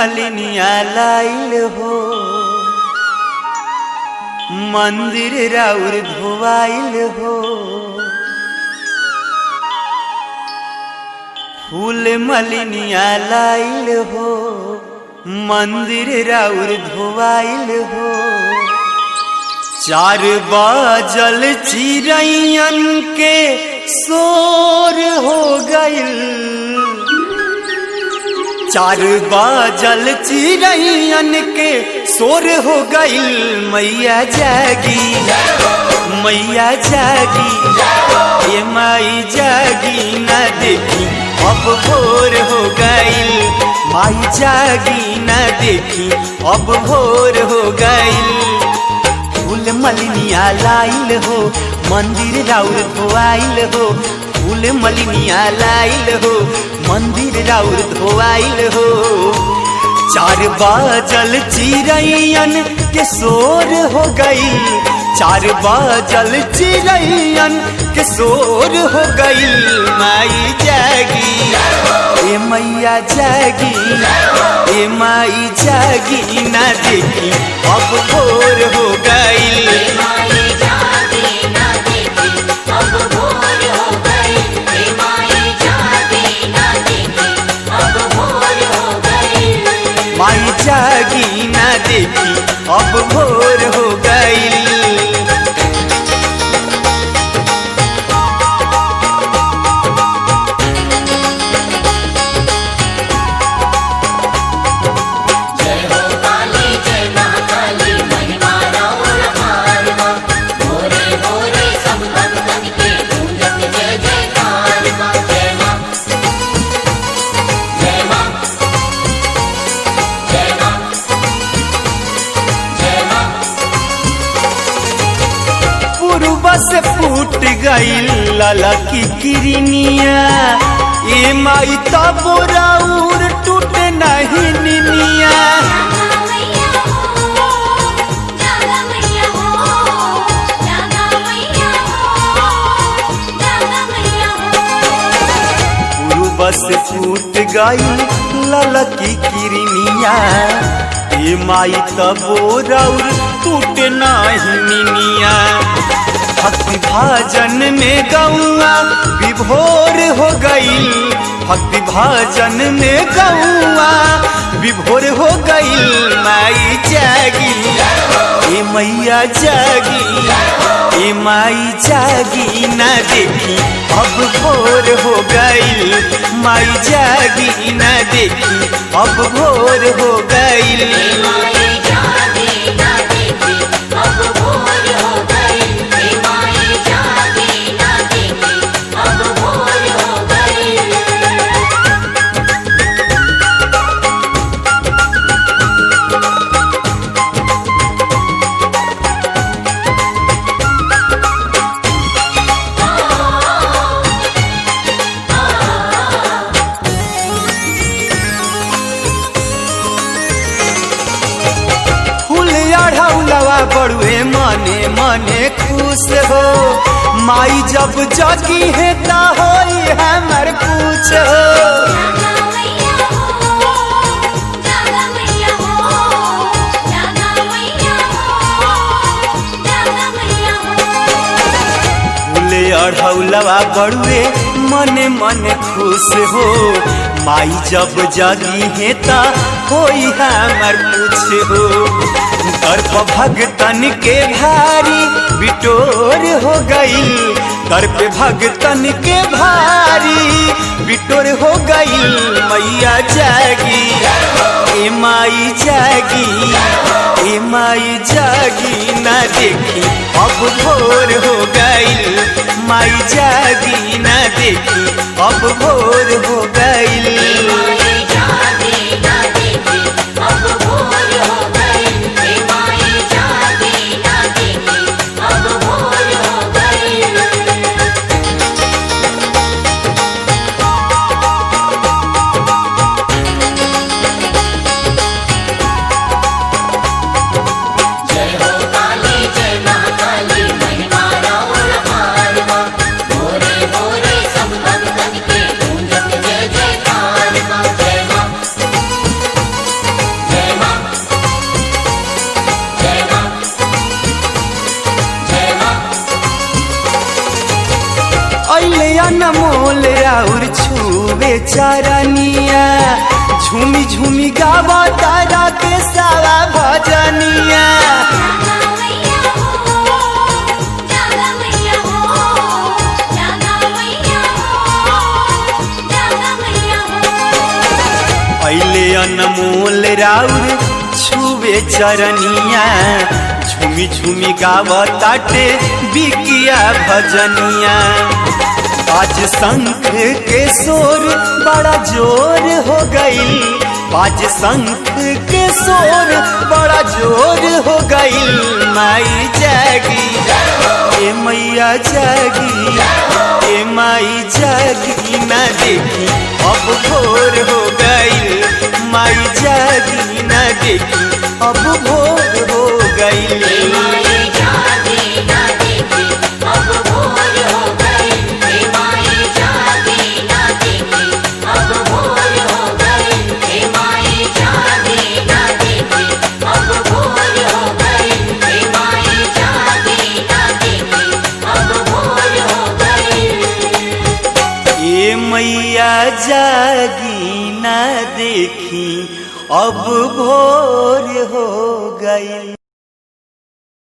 मलिनिया लाइल हो, मंदिर राउर धोवाइल हो। फूल मलिनिया लाइल हो, मंदिर राउर धोवाइल हो। 4 बाजल चिरैयन के शोर हो गइल, 4 बाजल चिरैयन के शोर हो गइल। मैया जागी, मैया जागी, ये माई जागी न देखी अब भोर हो गइल। माई जागी न देखी अब भोर हो गइल। फूल मलिनिया लाइल हो, मंदिर राउर धोआइल हो। फूल मलिनिया लाइल हो, मंदिर राउर धोआइल हो। 4 बाजल चिरैयन के शोर हो गइल, 4 बाजल चिरैयन के शोर हो गइल। माई जागी, ए मैया जागी, ए माई जागी ना देखी अब भोर हो गइल। माई जागी ना देखी अब भोर हो गइल। से फूट गइल लाला की किरनिया, ए माई तब राउर टूट नहीं निनिया। पूर्व से फूट गइल लाला की किरनिया, ए माई तब राउर टूट नहीं निनिया। भक्ति भाजन में गौआ विभोर हो गइल, भक्ति भाजन में गौआ विभोर हो गइल। माई जागी, ए मैया जागी, ए माई जागी ना देखी अब भोर हो गइल। माई जागी ना देखी अब भोर हो गइल। बड़ुए मने मने खुश हो, माई जब जागी है ता होई हमर पूछ हो। फूले अढ़ौलवा बड़ुए मने मने खुश हो, माई जब जागी है ता होई हमर पूछ हो। दर्प भगतन के भारी बिटोर हो गई, दर्प भगतन के भारी बिटोर हो गई। मैया जागी, ए माई जागी, ए माई जागी ना देखी अब भोर हो गई। माई जागी ना देखी अब भोर हो गई। मोरे मोरे सब भक्तन के गूंजत जय जयकार। अनमोल राउर छुवे चरनिया झूमी झूमी गावा तारा के सारा भजनिया पहले अनमोल राउर छुवे चरनिया झूमी झूमी गावा ताटे बिकिया भजनिया आज शंख के शोर बड़ा जोर हो गई आज शंख के शोर बड़ा जोर हो गई माई जागी ए मैया जागी ए माई जागी ना देखी अब भोर हो गई माई जागी ना देखी अब भोर हो गई मैया जागी ना देखी अब भोर हो गई।